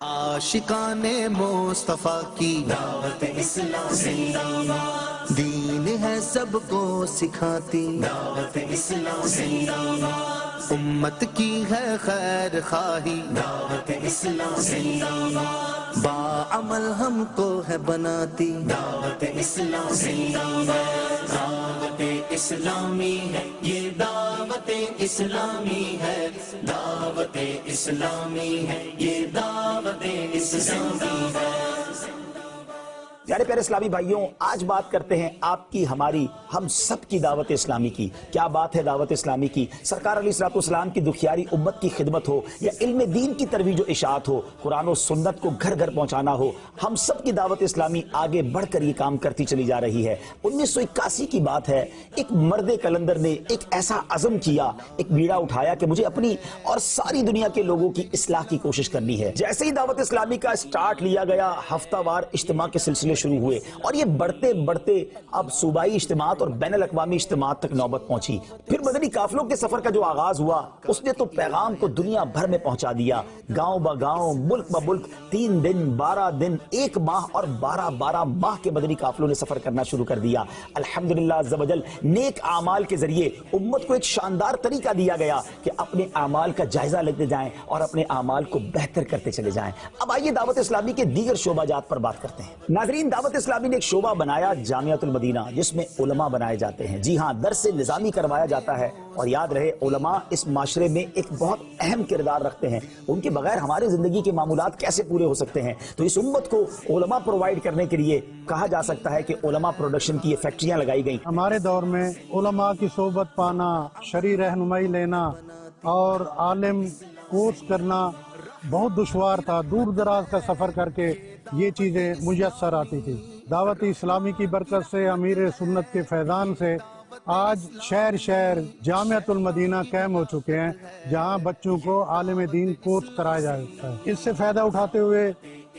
عاشقان مصطفیٰ کی دعوت اسلام زندہ باد، دین ہے سب کو سکھاتی دعوت اسلام زندہ باد، امت کی ہے خیر خواہی دعوت اسلام زندہ باد، باعمل ہم کو ہے بناتی دعوت اسلام زندہ باد، دعوت اسلامی ہے یہ دعوت اسلامی ہے، دعوت اسلامی ہے یہ دعوت اسلامی ہے۔ پیارے پیارے اسلامی بھائیوں، آج بات کرتے ہیں آپ کی، ہماری، ہم سب کی دعوت اسلامی کی۔ کیا بات ہے دعوت اسلامی کی؟ سرکار علیہ السلام کی دکھیاری امت کی خدمت ہو یا علم دین کی ترویج و اشاعت ہو، قرآن و سنت کو گھر گھر پہنچانا ہو، ہم سب کی دعوت اسلامی آگے بڑھ کر یہ کام کرتی چلی جا رہی ہے۔ 1981 کی بات ہے، ایک مرد کلندر نے ایک ایسا عزم کیا، ایک بیڑا اٹھایا کہ مجھے اپنی اور ساری دنیا کے لوگوں کی اصلاح کی کوشش کرنی ہے۔ جیسے ہی دعوت اسلامی کا سٹارٹ لیا گیا، ہفتہ وار اجتماع کے سلسلے شروع ہوئے اور یہ بڑھتے بڑھتے اب صوبائی اجتماعات اور بین الاقوامی اجتماعات تک نوبت پہنچی۔ پھر مدنی قافلوں کے سفر کا جو آغاز ہوا، اس نے تو پیغام کو دنیا بھر میں پہنچا دیا، گاؤں با گاؤں، ملک با ملک، 3 دن، 12 دن، 1 ماہ اور 12 ماہ کے مدنی قافلوں نے سفر کرنا شروع کر دیا۔ الحمدللہ عز و جل، نیک اعمال کے ذریعے امت کو ایک شاندار طریقہ دیا گیا کہ اپنے اعمال کا جائزہ لیتے جائیں اور اپنے اعمال کو بہتر کرتے چلے جائیں۔ اب آئیے دعوت اسلامی کے دیگر شعبہ جات پر بات کرتے ہیں۔ ناظرین، دعوت اسلامی نے ایک شعبہ بنایا جامعۃ المدینہ، جس میں علماء بنائے جاتے ہیں۔ جی ہاں، درس نظامی کروایا جاتا ہے، اور یاد رہے علماء اس معاشرے میں ایک بہت اہم کردار رکھتے ہیں، ان کے بغیر ہماری زندگی کے معمولات کیسے پورے ہو سکتے ہیں؟ تو اس امت کو علماء پرووائیڈ کرنے کے لیے کہا جا سکتا ہے کہ علماء پروڈکشن کی یہ فیکٹریاں لگائی گئیں۔ ہمارے دور میں علماء کی صحبت پانا، شرعی رہنمائی لینا اور عالم کورس کرنا بہت دشوار تھا۔ دور دراز کا سفر کر کے یہ چیزیں میسر آتی تھی۔ دعوت اسلامی کی برکت سے، امیر سنت کے فیضان سے آج شہر شہر جامعۃ المدینہ قائم ہو چکے ہیں، جہاں بچوں کو عالم دین کورس کرایا جاتا ہے۔ اس سے فائدہ اٹھاتے ہوئے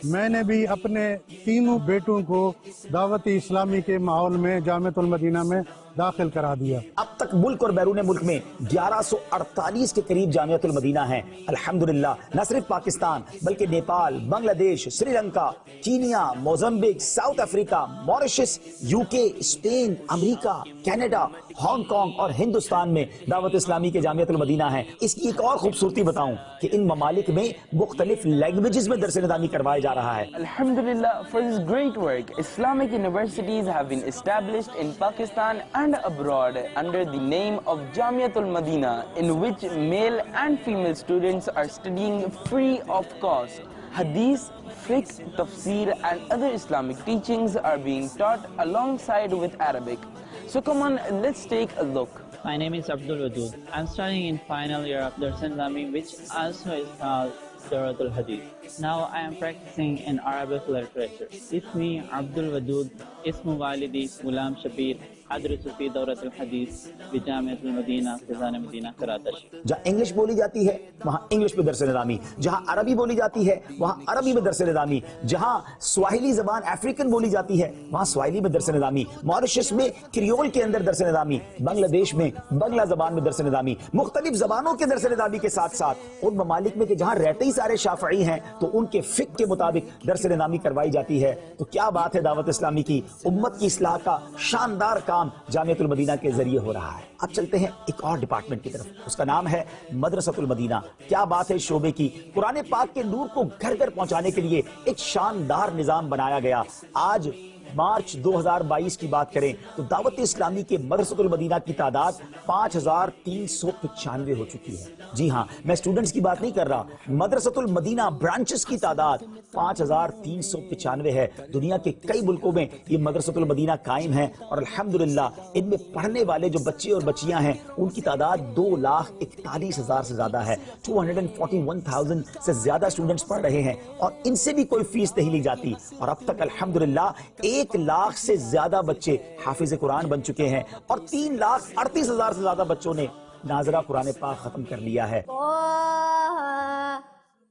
میں نے بھی اپنے تینوں بیٹوں کو دعوت اسلامی کے ماحول میں جامعۃ المدینہ میں داخل کرا دیا۔ اب تک ملک اور بیرون ملک میں 1148 کے قریب جامعۃ المدینہ ہیں۔ الحمدللہ، نہ صرف پاکستان بلکہ Nepal, Bangladesh, Sri Lanka, Kenya, Mozambique, South Africa, Mauritius, UK، Spain, America, Canada, Hong Kong اور ہندوستان میں دعوت اسلامی کے جامعۃ المدینہ ہیں۔ اس کی ایک اور خوبصورتی بتاؤں کہ ان ممالک میں مختلف لینگویجز میں درس نظامی کروایا جا رہا ہے۔ Alhamdulillah, for this great work, Islamic universities have been established in Pakistan and abroad under the name of Jamiatul Madina, in which male and female students are studying free of cost. Hadith, fiqh, tafsir and other Islamic teachings are being taught alongside with Arabic. So come on, let's take a look. My name is Abdul Wadud. I'm studying in final year of Dars Nizami, which also is called Daratul Hadith. Now I am practicing in Arabic literature. Ismi Abdul Wadud, Ismu Walidi Ghulam Shabir, أدرس في دورة الحديث بجامعة المدينة فیضان مدینہ کراچی۔ جہاں English بولی جاتی ہے وہاں English میں درس نظامی، جہاں عربی بولی جاتی ہے وہاں عربی میں درس نظامی، جہاں سواحلی زبان افریقن بولی جاتی ہے وہاں سواحلی میں درس نظامی، ماریشس میں کریول کے اندر درس نظامی، بنگلہ دیش میں بنگلہ زبان میں درس نظامی، مختلف زبانوں کے درس نظامی کے ساتھ ساتھ ان ممالک میں کہ جہاں رہتے ہی سارے شافعی ہیں تو ان کے فقہ کے مطابق درس نظامی کروائی جاتی ہے۔ تو کیا بات ہے دعوت اسلامی کی، امت کی اصلاح کا شاندار کام جامعۃ المدینہ کے ذریعے ہو رہا ہے۔ اب چلتے ہیں ایک اور ڈپارٹمنٹ کی طرف، اس کا نام ہے مدرسۃ المدینہ۔ کیا بات ہے اس شعبے کی، قرآن پاک کے نور کو گھر گھر پہنچانے کے لیے ایک شاندار نظام بنایا گیا۔ آج مارچ 2022 کی بات کریں تو دعوت اسلامی کے مدرسۃ المدینہ کی تعداد 5395 ہو چکی ہے۔ جی ہاں، میں اسٹوڈنٹس کی بات نہیں کر رہا، مدرسۃ المدینہ برانچز کی تعداد 5395 ہے۔ دنیا کے کئی ملکوں میں یہ مدرسۃ المدینہ قائم ہے، اور الحمدللہ ان میں پڑھنے والے جو بچے اور بچیاں ہیں ان کی تعداد 2,41,000 سے زیادہ ہے۔ 241,000 سے زیادہ اسٹوڈنٹس پڑھ رہے ہیں، اور ان سے بھی کوئی فیس نہیں لی جاتی، اور اب تک الحمدللہ 1,00,000 سے زیادہ بچے حافظ قرآن بن چکے ہیں، اور 3,38,000 سے زیادہ بچوں نے ناظرہ قرآن پاک ختم کر لیا ہے۔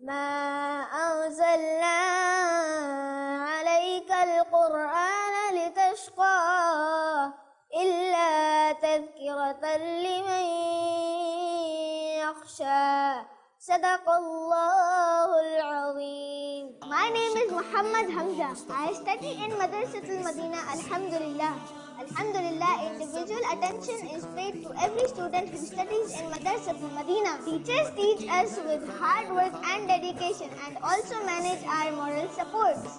ما أنزلنا عليك القرآن لتشقى إلا تذكرة لمن يخشى صدق الله العظيم۔ My name is Muhammad Hamza. I study in Madrasatul Madina. Alhamdulillah. Alhamdulillah, individual attention is paid to every student who studies in Madrasatul Madina. Teachers teach us with hard work and dedication and also manage our moral supports.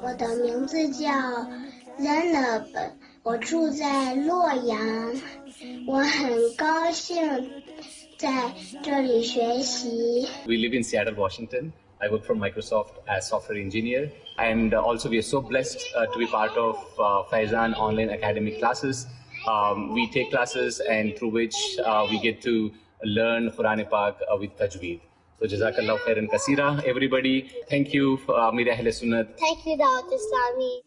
我的名字叫 Zainab， 我住在洛阳，我很高兴在这里学习。 We live in Seattle, Washington. I work for Microsoft as software engineer, and also we are so blessed to be part of Faizan Online Academy classes. We take classes and through which we get to learn Quran Pak with Tajweed. So Jazakallah khairan kaseera, everybody. Thank you, Amir Ahle Sunnat. Thank you, Dawat Islami.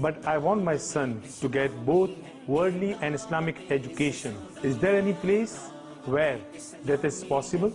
But I want my son to get both worldly and Islamic education. Is there any place where that is possible?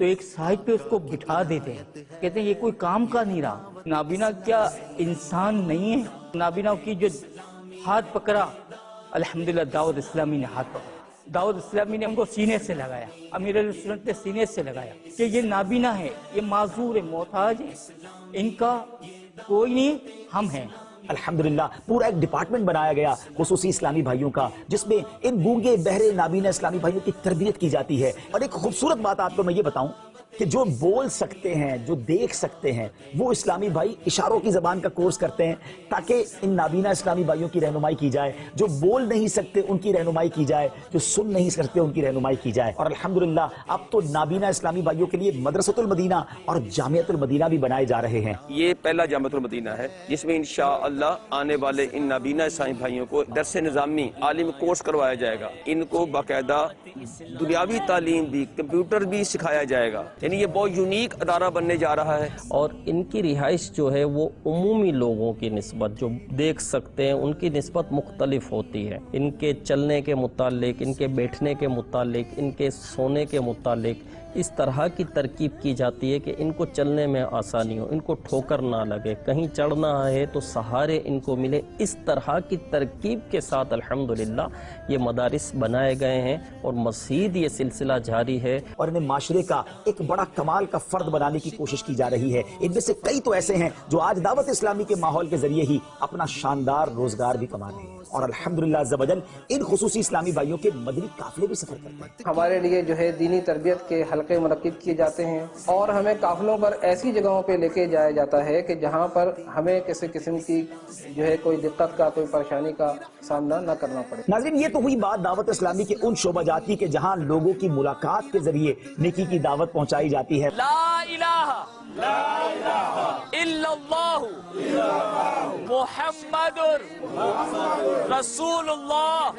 تو ایک side پہ اس کو بٹھا دیتے ہیں، کہتے ہیں یہ کوئی کام کا نہیں رہا. نابینا کیا انسان نہیں ہے؟ نابینا کی جو ہاتھ پکڑا، الحمدللہ دعوت اسلامی نے ہاتھ پکڑا. دعوت اسلامی نے ہم کو سینے سے لگایا، امیر علیہ سنت نے سینے سے لگایا کہ یہ نابینا ہے، یہ معذور ہے، محتاج ہے، ان کا کوئی نہیں، ہم ہیں. الحمدللہ پورا ایک ڈپارٹمنٹ بنایا گیا خصوصی اسلامی بھائیوں کا، جس میں ان گونگے بہرے نابینا اسلامی بھائیوں کی تربیت کی جاتی ہے. اور ایک خوبصورت بات آپ کو میں یہ بتاؤں کہ جو بول سکتے ہیں، جو دیکھ سکتے ہیں، وہ اسلامی بھائی اشاروں کی زبان کا کورس کرتے ہیں تاکہ ان نابینا اسلامی بھائیوں کی رہنمائی کی جائے. جو بول نہیں سکتے ان کی رہنمائی کی جائے، جو سن نہیں سکتے ان کی رہنمائی کی جائے. اور الحمدللہ اب تو نابینا اسلامی بھائیوں کے لیے مدرسۃ المدینہ اور جامعۃ المدینہ بھی بنائے جا رہے ہیں. یہ پہلا جامعۃ المدینہ ہے جس میں انشاءاللہ آنے والے ان نابینا اسلامی بھائیوں کو درس نظامی عالم کورس کروایا جائے گا. ان کو باقاعدہ دنیاوی تعلیم بھی، کمپیوٹر بھی سکھایا جائے گا. یعنی یہ بہت یونیک ادارہ بننے جا رہا ہے. اور ان کی رہائش جو ہے وہ عمومی لوگوں کی نسبت جو دیکھ سکتے ہیں ان کی نسبت مختلف ہوتی ہے. ان کے چلنے کے متعلق، ان کے بیٹھنے کے متعلق، ان کے سونے کے متعلق اس طرح کی ترکیب کی جاتی ہے کہ ان کو چلنے میں آسانی ہو، ان کو ٹھوکر نہ لگے، کہیں چڑھنا ہے تو سہارے ان کو ملے. اس طرح کی ترکیب کے ساتھ الحمدللہ یہ مدارس بنائے گئے ہیں اور مزید یہ سلسلہ جاری ہے. اور انہیں معاشرے کا ایک بڑا کمال کا فرد بنانے کی کوشش کی جا رہی ہے. ان میں سے کئی تو ایسے ہیں جو آج دعوت اسلامی کے ماحول کے ذریعے ہی اپنا شاندار روزگار بھی کما رہے ہیں. اور الحمدللہ عز و جل ان خصوصی اسلامی بھائیوں کے مدنی قافلے بھی سفر کرتے ہیں. ہمارے لیے جو ہے دینی تربیت کے حلقے منعقد کیے جاتے ہیں اور ہمیں قافلوں پر ایسی جگہوں پہ لے کے جایا جاتا ہے کہ جہاں پر ہمیں کسی قسم کی جو ہے کوئی دقت کا، کوئی پریشانی کا سامنا نہ کرنا پڑے. ناظرین یہ تو ہوئی بات دعوت اسلامی کے ان شعبہ جات کی کہ جہاں لوگوں کی ملاقات کے ذریعے نیکی کی دعوت پہنچائی جاتی ہے. لا الہ الا اللہ محمد رسول اللہ.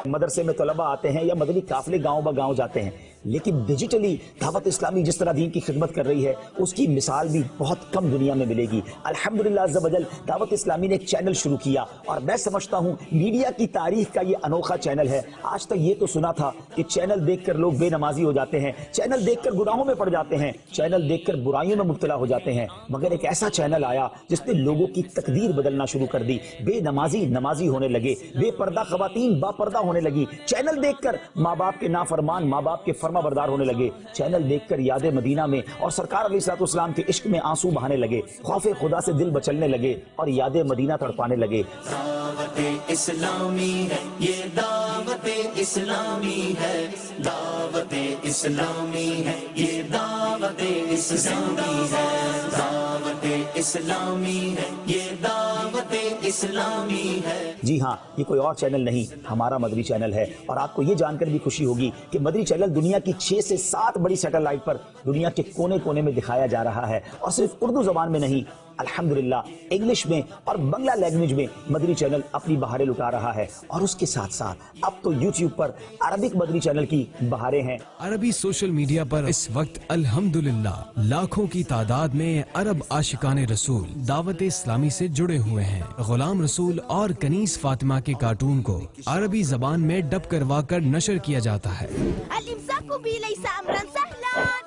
مدرسے میں طلبہ آتے ہیں یا مدنی قافلے گاؤں با گاؤں جاتے ہیں، لیکن ڈیجیٹلی دعوت اسلامی جس طرح دین کی خدمت کر رہی ہے اس کی مثال بھی بہت کم دنیا میں ملے گی. الحمدللہ عز و جل دعوت اسلامی نے ایک چینل شروع کیا اور میں سمجھتا ہوں میڈیا کی تاریخ کا یہ انوکھا چینل ہے. آج تک یہ تو سنا تھا کہ چینل دیکھ کر لوگ بے نمازی ہو جاتے ہیں، چینل دیکھ کر گناہوں میں پڑ جاتے ہیں، چینل دیکھ کر برائیوں میں مبتلا ہو جاتے ہیں، مگر ایک ایسا چینل آیا جس نے لوگوں کی تقدیر بدلنا شروع کر دی. بے نمازی نمازی ہونے لگے، بے پردہ خواتین با پردہ ہونے لگی. چینل دیکھ کر ماں باپ کے نافرمان ماں باپ کے فرما بردار ہونے لگے. چینل دیکھ کر یاد مدینہ میں اور سرکار علیہ الصلوۃ والسلام کے عشق میں آنسو بہانے لگے، خوف خدا سے دل بچلنے لگے اور یاد مدینہ تڑپانے لگے. دعوت اسلامی ہے یہ، دعوت اسلامی ہے، دعوت اسلامی ہے یہ، دعوت اسلامی ہے، دعوت اسلامی ہے یہ، دعوت اسلامی ہے. جی ہاں، یہ کوئی اور چینل نہیں، ہمارا مدنی چینل ہے. اور آپ کو یہ جان کر بھی خوشی ہوگی کہ مدنی چینل دنیا کی 6 سے 7 بڑی سیٹلائٹ پر دنیا کے کونے کونے میں دکھایا جا رہا ہے. اور صرف اردو زبان میں نہیں، الحمدللہ انگلش میں اور بنگلہ لینگویج میں مدنی چینل اپنی بہاریں لٹا رہا ہے. اور اس کے ساتھ ساتھ اب تو یوٹیوب پر عربک مدنی چینل کی بہاریں ہیں. عربی سوشل میڈیا پر اس وقت الحمدللہ لاکھوں کی تعداد میں عرب عاشقان رسول دعوت اسلامی سے جڑے ہوئے ہیں. غلام رسول اور کنیز فاطمہ کے کارٹون کو عربی زبان میں ڈب کروا کر نشر کیا جاتا ہے،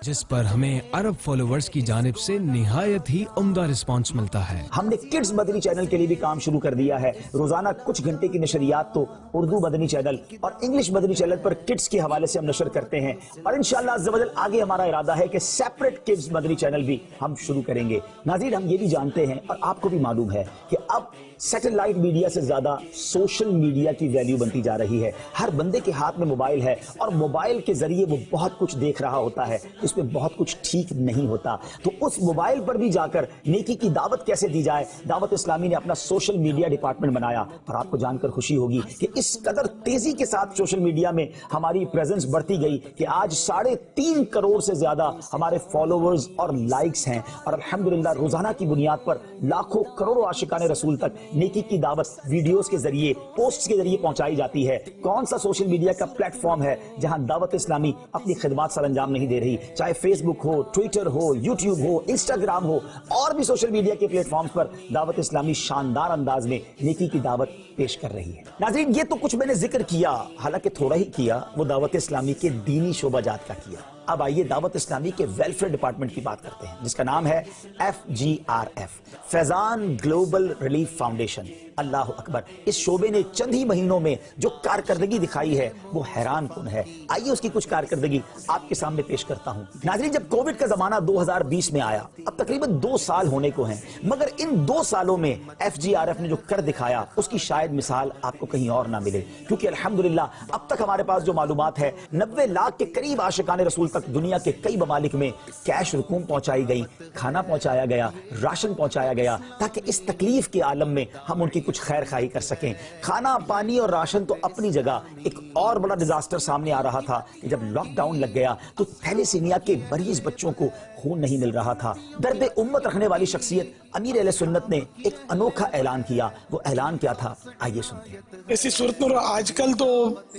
جس پر ہمیں عرب فالوورز کی جانب سے نہایت ہی عمدہ رسپانس ملتا ہے. ہم نے کڈز مدنی چینل کے لیے بھی کام شروع کر دیا ہے. روزانہ کچھ گھنٹے کی نشریات تو اردو مدنی چینل اور انگلش مدنی چینل پر کڈز کے حوالے سے ہم نشر کرتے ہیں. اور انشاءاللہ عز و جل آگے ہمارا ارادہ ہے کہ سیپریٹ کڈز مدنی چینل بھی ہم شروع کریں گے. ناظرین ہم یہ بھی جانتے ہیں اور آپ کو بھی معلوم ہے کہ اب سیٹلائٹ میڈیا سے زیادہ سوشل میڈیا کی ویلیو بنتی جا رہی ہے. ہر بندے کے ہاتھ میں موبائل ہے اور موبائل کے ذریعے وہ بہت کچھ دیکھ رہا ہوتا ہے، اس میں بہت کچھ ٹھیک نہیں ہوتا. تو اس موبائل پر بھی جا کر نیکی کی دعوت کیسے دی جائے، دعوت اسلامی نے اپنا سوشل میڈیا ڈپارٹمنٹ بنایا. اور آپ کو جان کر خوشی ہوگی کہ اس قدر تیزی کے ساتھ سوشل میڈیا میں ہماری پریزنس بڑھتی گئی کہ آج 3.5 کروڑ سے زیادہ ہمارے فالوورز اور لائکس ہیں. اور الحمدللہ روزانہ کی بنیاد پر لاکھوں کروڑوں عاشقان رسول تک نیکی کی دعوت ویڈیوز کے ذریعے، پوسٹس کے ذریعے پہنچائی جاتی ہے. کون سا سوشل میڈیا کا پلیٹ فارم ہے جہاں دعوت اسلامی اپنی خدمات سر انجام نہیں دے رہی؟ چاہے فیس بک ہو، ٹویٹر ہو، یوٹیوب ہو، انسٹاگرام ہو، اور بھی سوشل میڈیا کے پلیٹ فارمز پر دعوت اسلامی شاندار انداز میں نیکی کی دعوت پیش کر رہی ہے. ناظرین یہ تو کچھ میں نے ذکر کیا، حالانکہ تھوڑا ہی کیا، وہ دعوت اسلامی کے دینی شعبہ جات کا کیا. اب آئیے دعوت اسلامی کے ویلفیئر ڈپارٹمنٹ کی بات کرتے ہیں، جس کا نام ہے FGRF، فیضان گلوبل ریلیف فاؤنڈیشن۔ اللہ اکبر، اس شعبے نے چند ہی مہینوں میں جو کارکردگی دکھائی ہے وہ حیران کن ہے۔ آئیے اس کی کچھ کارکردگی آپ کے سامنے پیش کرتا ہوں۔ ناظرین، جب کووڈ کا زمانہ 2020 میں آیا، اب تقریباً 2 سال ہونے کو ہیں، مگر ان 2 سالوں میں FGRF نے جو کر دکھایا اس کی شاید مثال آپ کو کہیں اور نہ ملے، کیونکہ الحمدللہ اب تک ہمارے پاس جو معلومات ہے 90 لاکھ کے قریب عاشقان رسول تک دنیا کے کئی ممالک میں کیش رقوم پہنچائی گئی، کھانا پہنچایا گیا، راشن پہنچایا گیا، تاکہ اس تکلیف کے عالم میں ہم ان کی کچھ خیر خواہی کر سکیں۔ کھانا، پانی اور راشن تو اپنی جگہ، ایک اور بڑا ڈیزاسٹر سامنے آ رہا تھا کہ جب لاک ڈاؤن لگ گیا تو تھیلیسیمیا کے مریض بچوں کو خون نہیں مل رہا تھا۔ درد امت رکھنے والی شخصیت امیر اہل سنت نے ایک انوکھا اعلان کیا۔ وہ اعلان کیا تھا، آئیے سنتے ہیں۔ ایسی صورت میں آج کل تو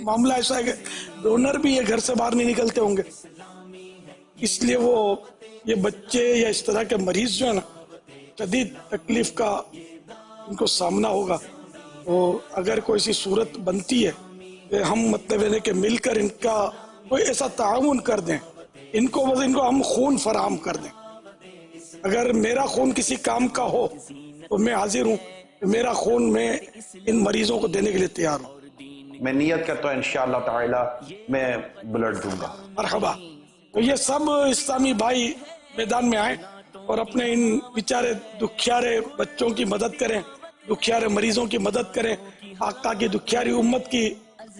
معاملہ ایسا ہے کہ ڈونر بھی یہ گھر سے باہر نہیں نکلتے ہوں گے، اس لیے وہ یہ بچے یا اس طرح کے مریض جو ہے نا، شدید تکلیف کا ان کو سامنا ہوگا۔ اگر کوئی ایسی صورت بنتی ہے کہ ہم مطلب ہے کہ مل کر ان کا کوئی ایسا تعاون کر دیں، ان کو ہم خون فراہم کر دیں۔ اگر میرا خون کسی کام کا ہو تو میں حاضر ہوں، میرا خون میں ان مریضوں کو دینے کے لیے تیار ہوں۔ میں نیت کرتا ہوں انشاءاللہ تعالی میں بلڈ دوں گا۔ مرحبا۔ تو یہ سب اسلامی بھائی میدان میں آئیں اور اپنے ان بیچارے دکھیارے بچوں کی مدد کریں، دکھیارے مریضوں کی مدد کریں، آقا کی دکھیاری امت کی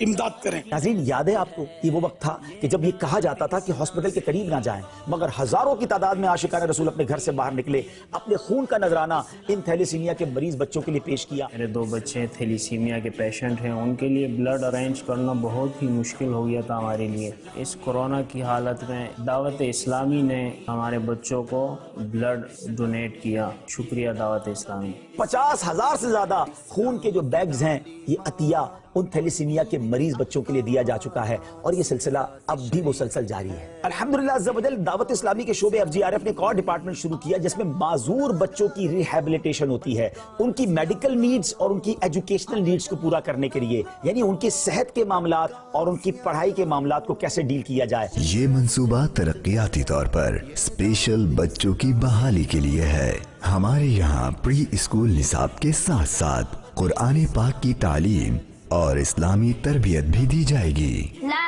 امداد کریں۔ ناظرین، یاد ہے آپ کو یہ وہ وقت تھا کہ جب یہ کہا جاتا تھا کہ ہاسپٹل کے قریب نہ جائیں، مگر ہزاروں کی تعداد میں عاشقان رسول اپنے گھر سے باہر نکلے، اپنے خون کا نذرانہ ان تھیلیسیمیا کے مریض بچوں کے لیے پیش کیا۔ میرے 2 بچے تھیلیسیمیا کے پیشنٹ ہیں، ان کے لیے بلڈ ارینج کرنا بہت ہی مشکل ہو گیا تھا ہمارے لیے۔ اس کورونا کی حالت میں دعوت اسلامی نے ہمارے بچوں کو بلڈ ڈونیٹ کیا۔ شکریہ دعوت اسلامی۔ 50,000 سے زیادہ خون کے جو بیگز ہیں، یہ عطیہ ان تھیلیسیمیا کے مریض بچوں کے لیے دیا جا چکا ہے، اور یہ سلسلہ اب بھی مسلسل جاری ہے۔ الحمدللہ عز و جل دعوت اسلامی کے شعبے FGRF نے ایک اور ڈپارٹمنٹ شروع کیا جس میں معذور بچوں کی ریہیبلیٹیشن ہوتی ہے، ان کی میڈیکل نیڈز اور ان کی ایجوکیشنل نیڈز کو پورا کرنے کے لیے، یعنی ان کی صحت کے معاملات اور ان کی پڑھائی کے معاملات کو کیسے ڈیل کیا جائے۔ یہ منصوبہ ترقیاتی طور پر اسپیشل بچوں کی بحالی کے لیے ہے۔ ہمارے یہاں پری اسکول نصاب کے ساتھ ساتھ قرآن پاک کی تعلیم اور اسلامی تربیت بھی دی جائے گی۔ لا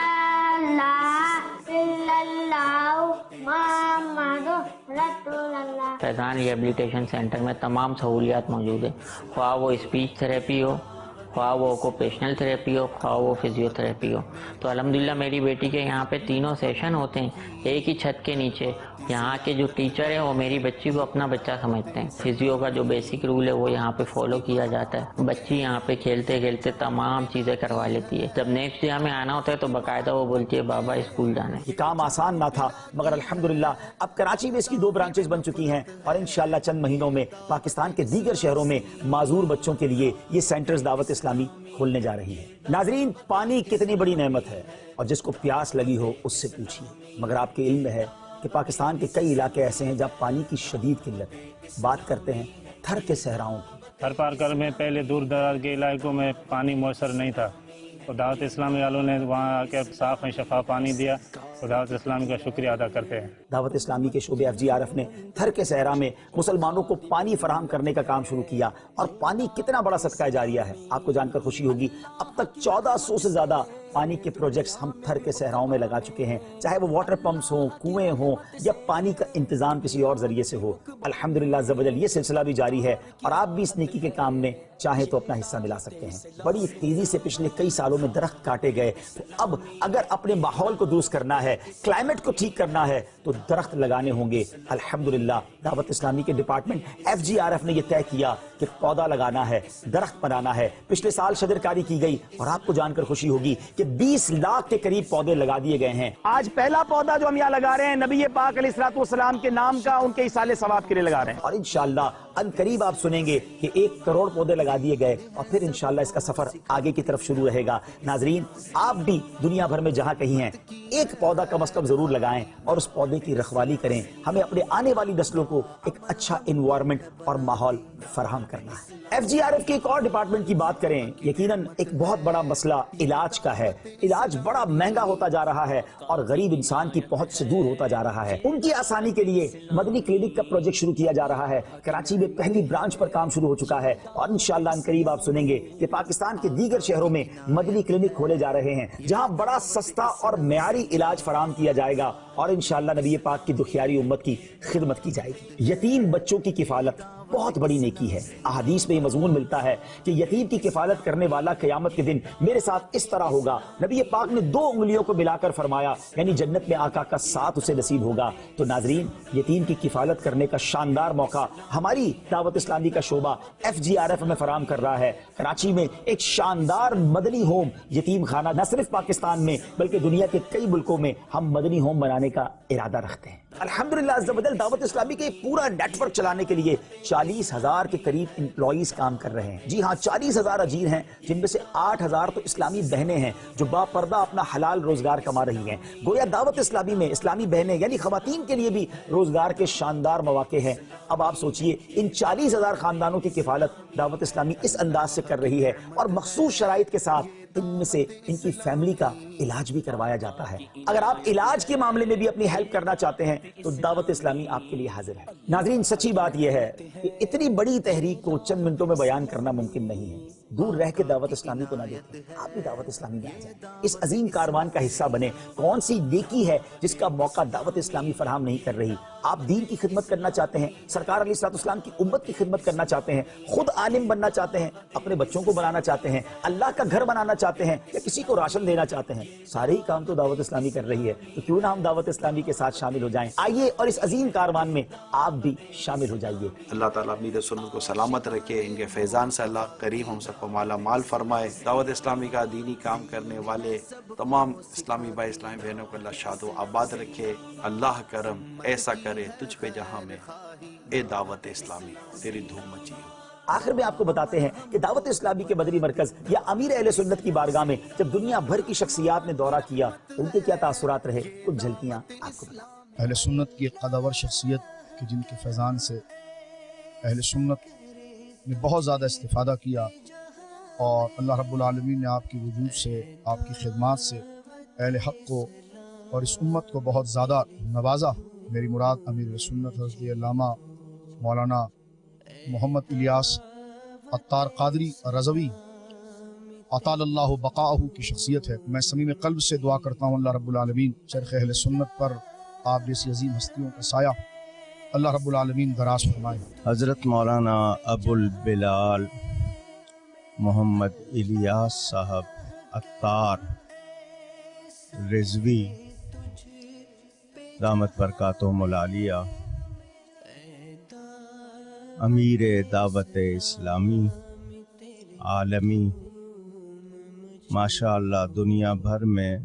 الہ الا اللہ محمد رسول اللہ۔ فیضان ریہیبلیٹیشن سینٹر میں تمام سہولیات موجود ہیں، خواہ وہ اسپیچ تھراپی ہو، خواہ وہ اوکوپیشنل تھراپی ہو، خواہ وہ فزیو تھراپی ہو۔ تو الحمدللہ میری بیٹی کے یہاں پہ 3 سیشن ہوتے ہیں ایک ہی چھت کے نیچے۔ یہاں کے جو ٹیچر ہیں وہ میری بچی کو اپنا بچہ سمجھتے ہیں۔ فزیو کا جو بیسک رول ہے وہ یہاں پہ فالو کیا جاتا ہے۔ بچی یہاں پہ کھیلتے کھیلتے تمام چیزیں کروا لیتی ہے۔ جب نیکسٹ ڈے ہمیں آنا ہوتا ہے تو باقاعدہ وہ بولتی ہے بابا اسکول جانا ہے۔ یہ کام آسان نہ تھا، مگر الحمدللہ اب کراچی میں اس کی 2 برانچز بن چکی ہیں، اور انشاءاللہ چند مہینوں میں پاکستان کے دیگر شہروں میں معذور بچوں کے لیے یہ سینٹرز دعوت اسلامی کھولنے جا رہی ہے۔ ناظرین، پانی کتنی بڑی نعمت ہے، اور جس کو پیاس لگی ہو اس سے پوچھیے، مگر آپ کے علم میں ہے کہ پاکستان کے کئی علاقے ایسے ہیں جہاں پانی کی شدید قلت ہے۔ بات کرتے ہیں تھر کے صحراؤں کی۔ تھر پارکر میں پہلے دور دراز کے علاقوں میں پانی میسر نہیں تھا، تو دعوت اسلامی والوں نے وہاں آ کے صاف و شفاف پانی دیا، تو دعوت اسلامی کا شکریہ ادا کرتے ہیں۔ دعوت اسلامی کے شعبے FGRF نے تھر کے صحرا میں مسلمانوں کو پانی فراہم کرنے کا کام شروع کیا، اور پانی کتنا بڑا صدقہ جاریہ ہے آپ کو جان کر خوشی ہوگی۔ اب تک 1400 سے زیادہ پانی کے پروجیکٹس ہم تھر کے صحراؤں میں لگا چکے ہیں، چاہے وہ واٹر پمپس ہوں، کنویں ہوں، یا پانی کا انتظام کسی اور ذریعے سے ہو۔ الحمدللہ عز و جل یہ سلسلہ بھی جاری ہے، اور آپ بھی اس نیکی کے کام میں چاہیں تو اپنا حصہ ملا سکتے ہیں۔ بڑی تیزی سے پچھلے کئی سالوں میں درخت کاٹے گئے، تو اب اگر اپنے ماحول کو درست کرنا ہے، کلائمیٹ کو ٹھیک کرنا ہے، تو درخت لگانے ہوں گے۔ الحمدللہ دعوت اسلامی کے ڈپارٹمنٹ FGRF نے یہ طے کیا کہ پودا لگانا ہے، درخت بنانا ہے۔ پچھلے سال شجرکاری کی گئی، اور آپ کو جان کر خوشی ہوگی کہ 20 لاکھ کے قریب پودے لگا دیے گئے ہیں۔ آج پہلا پودا جو ہم یہاں لگا رہے ہیں نبی پاک علیہ الصلوۃ والسلام کے نام کا، ان کے ایصال ثواب کے لیے لگا رہے ہیں، اور انشاءاللہ ان قریب آپ سنیں گے کہ 1 کروڑ پودے لگا دیے گئے اور پھر انشاءاللہ اس کا سفر آگے کی طرف شروع رہے گا۔ ناظرین، آپ بھی دنیا بھر میں جہاں کہیں ہیں 1 پودا کم از کم ضرور لگائیں اور اس پودے کی رکھوالی کریں۔ ہمیں اپنے آنے والی نسلوں کو ایک اچھا انوائرمنٹ اور ماحول فراہم کرنا ہے۔ FGRF کے ایک اور ڈپارٹمنٹ کی بات کریں، یقیناً ایک بہت بڑا مسئلہ علاج کا ہے۔ علاج بڑا مہنگا ہوتا جا رہا ہے اور غریب انسان کی پہنچ سے دور ہوتا جا رہا ہے۔ ان کی آسانی کے لیے مدنی کلینک کا پروجیکٹ شروع کیا جا رہا ہے۔ کراچی میں پہلی برانچ پر کام شروع ہو چکا ہے اور انشاءاللہ ان قریب آپ سنیں گے کہ پاکستان کے دیگر شہروں میں مدنی کلینک کھولے جا رہے ہیں جہاں بڑا سستا اور معیاری علاج فراہم کیا جائے گا اور انشاءاللہ نبی پاک کی دکھیاری امت کی خدمت کی جائے گی۔ یتیم بچوں کی کفالت بہت بڑی نیکی ہے۔ احادیث میں یہ مضمون ملتا ہے کہ یتیم کی کفالت کرنے والا قیامت کے دن میرے ساتھ اس طرح ہوگا۔ نبی پاک نے 2 انگلیوں کو ملا کر فرمایا یعنی جنت میں آقا کا ساتھ اسے نصیب ہوگا۔ تو ناظرین، یتیم کی کفالت کرنے کا شاندار موقع ہماری دعوت اسلامی کا شعبہ FGRF میں فراہم کر رہا ہے۔ کراچی میں ایک شاندار مدنی ہوم یتیم خانہ نہ صرف پاکستان میں بلکہ دنیا کے کئی ملکوں میں ہم مدنی ہوم بنانے کا ارادہ رکھتے ہیں۔ الحمدللہ عز و جل دعوت اسلامی کے پورا نیٹ ورک چلانے کے لیے 40,000 کے قریب امپلائیز کام کر رہے ہیں۔ جی ہاں، 40,000 اجیر ہیں جن میں سے 8,000 تو اسلامی بہنیں ہیں جو باپردہ اپنا حلال روزگار کما رہی ہیں۔ گویا دعوت اسلامی میں اسلامی بہنیں یعنی خواتین کے لیے بھی روزگار کے شاندار مواقع ہیں۔ اب آپ سوچئے ان 40,000 خاندانوں کی کفالت دعوت اسلامی اس انداز سے کر رہی ہے اور مخصوص شرائط کے ساتھ ان میں سے ان کی فیملی کا علاج بھی کروایا جاتا ہے۔ اگر آپ علاج کے معاملے میں بھی اپنی ہیلپ کرنا چاہتے ہیں تو دعوت اسلامی آپ کے لیے حاضر ہے۔ ناظرین، سچی بات یہ ہے کہ اتنی بڑی تحریک کو چند منٹوں میں بیان کرنا ممکن نہیں ہے۔ دور رہ کے دعوت اسلامی کو نہ دیکھیں، آپ بھی دعوت اسلامی میں آ جائیں، اس عظیم کاروان کا حصہ بنے۔ کون سی نیکی ہے جس کا موقع دعوت اسلامی فراہم نہیں کر رہی؟ آپ دین کی خدمت کرنا چاہتے ہیں، سرکار علیہ السلام کی امت کی خدمت کرنا چاہتے ہیں، خود عالم بننا چاہتے ہیں، اپنے بچوں کو بنانا چاہتے ہیں، اللہ کا گھر بنانا چاہتے ہیں یا کسی کو راشن دینا چاہتے ہیں، سارے ہی کام تو دعوت اسلامی کر رہی ہے۔ تو کیوں نہ ہم دعوت اسلامی کے ساتھ شامل ہو جائیں؟ آئیے اور اس عظیم کاروان میں آپ بھی شامل ہو جائیے۔ اللہ تعالیٰ امیر سنت کو سلامت رکھے، ان کے فیضان سے اللہ کریم ہم سب کو مالا مال فرمائے۔ دعوت اسلامی کا دینی کام کرنے والے تمام اسلامی بھائی اسلامی بہنوں کو اللہ شاد و آباد رکھے۔ اللہ کرم ایسا کرے تجھ پہ جہاں میں، اے دعوت اسلامی تیری دھوم مچی ہو۔ آخر میں آپ کو بتاتے ہیں کہ دعوت اسلامی کے مدنی مرکز یا امیر اہل سنت کی بارگاہ میں جب دنیا بھر کی شخصیات نے دورہ کیا تو ان کے کیا تاثرات رہے، کچھ جھلکیاں آپ کو بتاتے ہیں۔ اہل سنت کی ایک قدور شخصیت کہ جن کے فیضان سے اہل سنت نے بہت زیادہ استفادہ کیا اور اللہ رب العالمین نے آپ کی وجود سے، آپ کی خدمات سے اہل حق کو اور اس امت کو بہت زیادہ نوازا۔ میری مراد امیر سنت حضرت علامہ مولانا محمد الیاس عطار قادری رضوی اطال اللہ بقاءہ کی شخصیت ہے۔ میں صمیم قلب سے دعا کرتا ہوں اللہ رب العالمین چرخ اہل سنت پر آپ جیسی عظیم ہستیوں کا سایہ اللہ رب العالمین دراز فرمائے۔ حضرت مولانا ابو البلال محمد الیاس صاحب عطار رضوی دامت برکاتہم العالیہ امیر دعوت اسلامی عالمی، ماشاء اللہ دنیا بھر میں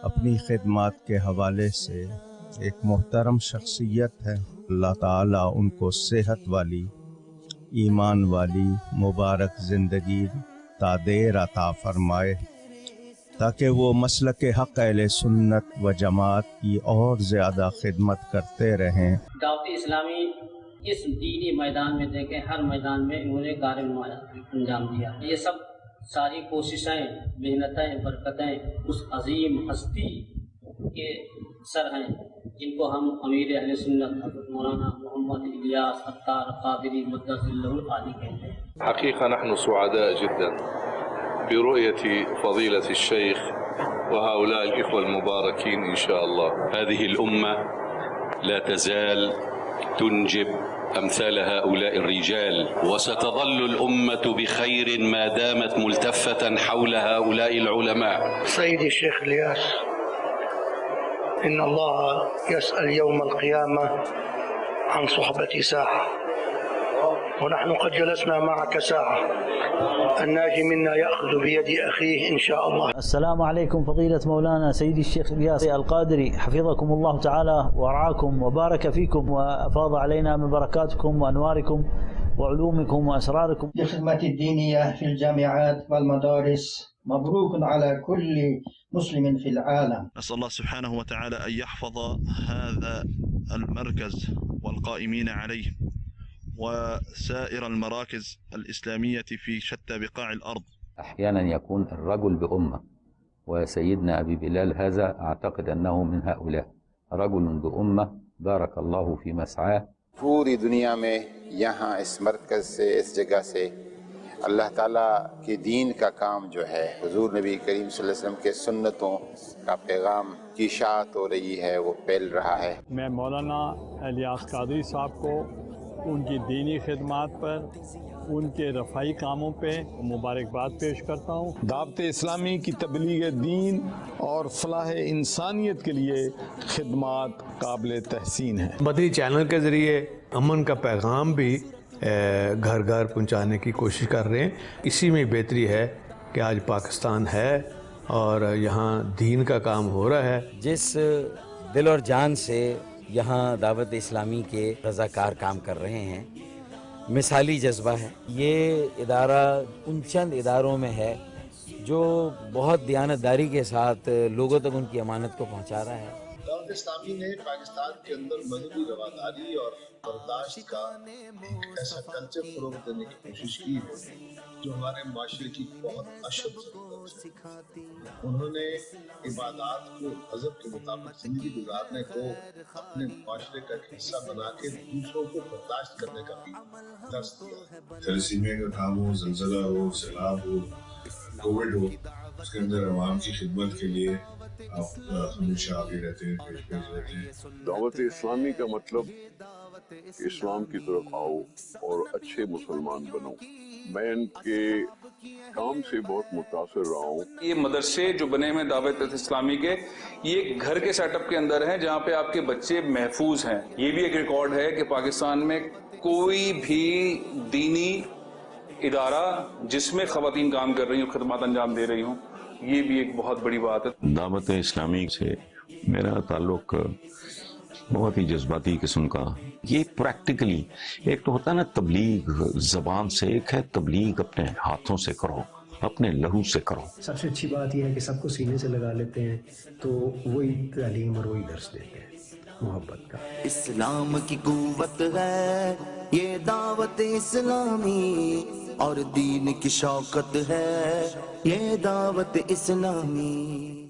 اپنی خدمات کے حوالے سے ایک محترم شخصیت ہے۔ اللہ تعالیٰ ان کو صحت والی، ایمان والی، مبارک زندگی تا دیر عطا فرمائے تاکہ وہ مسلک حق اہل سنت و جماعت کی اور زیادہ خدمت کرتے رہیں۔ دعوت اسلامی اس دینی میدان میں دیکھیں، ہر میدان میں انہوں نے کار انجام دیا۔ یہ سب ساری کوششیں، محنتیں، برکتیں اس عظیم ہستی کے سر ہیں جن کو ہم امیر اہل سنت حضرت مولانا محمد الیاس عطار قادری مدث اللہ العالی کہتے ہیں۔ حقيقة نحن سعداء جدا برؤية فضيلة الشيخ وهؤلاء الإخوة المباركين إن شاء الله. هذه الأمة لا تزال تنجب أمثال هؤلاء الرجال، وستظل الأمة بخير ما دامت ملتفة حول هؤلاء العلماء. سيدي الشيخ الياس، إن الله يسأل يوم القيامة عن صحبة ساعة، ونحن قد جلسنا معك ساعة الناجي منا يأخذ بيد أخيه إن شاء الله. السلام عليكم فضيلة مولانا سيدي الشيخ إلياس القادري، حفظكم الله تعالى ورعاكم وبارك فيكم وأفاض علينا من بركاتكم وأنواركم وعلومكم وأسراركم. للخدمة الدينية في الجامعات والمدارس. مبروك على كل مسلم في العالم. نسأل الله سبحانه وتعالى أن يحفظ هذا المركز والقائمين عليه وسائر المراكز الإسلامية في شتى بقاع الأرض. أحيانا يكون الرجل بأمة، وسيدنا أبي بلال هذا أعتقد أنه من هؤلاء، رجل بأمة بارك الله في مسعاه. پوری دنیا میں یہاں اس مرکز سے، اس جگہ سے اللہ تعالیٰ کے دین کا کام جو ہے، حضور نبی کریم صلی اللہ علیہ وسلم کے سنتوں کا پیغام کی اشاعت ہو رہی ہے، وہ پھیل رہا ہے۔ میں مولانا الیاس قادری صاحب کو ان کی دینی خدمات پر، ان کے رفائی کاموں پہ مبارکباد پیش کرتا ہوں۔ دعوت اسلامی کی تبلیغ دین اور فلاح انسانیت کے لیے خدمات قابل تحسین ہیں۔ مدنی چینل کے ذریعے امن کا پیغام بھی گھر گھر پہنچانے کی کوشش کر رہے ہیں۔ اسی میں بہتری ہے کہ آج پاکستان ہے اور یہاں دین کا کام ہو رہا ہے۔ جس دل اور جان سے یہاں دعوت اسلامی کے رضاکار کام کر رہے ہیں، مثالی جذبہ ہے۔ یہ ادارہ ان چند اداروں میں ہے جو بہت دیانتداری کے ساتھ لوگوں تک ان کی امانت کو پہنچا رہا ہے۔ دعوت اسلامی نے پاکستان کے اندر مذہبی رواداری اور برداشت کا ایک ایسا کلچر فروغ دینے کی کوشش کی ہے جو ہمارے معاشرے کی بہت اشد ضرورت ہے۔ انہوں نے عبادات کو مذہب کے مطابق زندگی گزارنے کو اپنے معاشرے کا ایک حصہ بنا کے دوسروں کو برداشت کرنے کا بھی درس دیا۔ تھیلیسیمیا کا کام ہو، زلزلہ ہو، سیلاب ہو، کووڈ ہو، اس کے اندر عوام کی خدمت کے لیے آپ ہمیشہ آگے رہتے ہیں، پیش رہتے ہیں۔ دعوت اسلامی کا مطلب کہ اسلام کی طرف آؤ اور اچھے مسلمان بنو۔ میں ان کے کام سے بہت متاثر رہا ہوں۔ یہ مدرسے جو بنے ہوئے دعوت اسلامی کے، یہ گھر کے سیٹ اپ کے اندر ہیں جہاں پہ آپ کے بچے محفوظ ہیں۔ یہ بھی ایک ریکارڈ ہے کہ پاکستان میں کوئی بھی دینی ادارہ جس میں خواتین کام کر رہی ہوں، خدمات انجام دے رہی ہوں، یہ بھی ایک بہت بڑی بات ہے۔ دعوت اسلامی سے میرا تعلق بہت ہی جذباتی قسم کا، یہ پریکٹیکلی ایک تو ہوتا ہے نا تبلیغ زبان سے، ایک ہے تبلیغ اپنے ہاتھوں سے کرو، اپنے لہو سے کرو۔ سب سے اچھی بات یہ ہے کہ سب کو سینے سے لگا لیتے ہیں تو وہی تعلیم اور وہی درس دیتے ہیں محبت کا۔ اسلام کی قوت ہے یہ دعوت اسلامی، اور دین کی شوکت ہے یہ دعوت اسلامی۔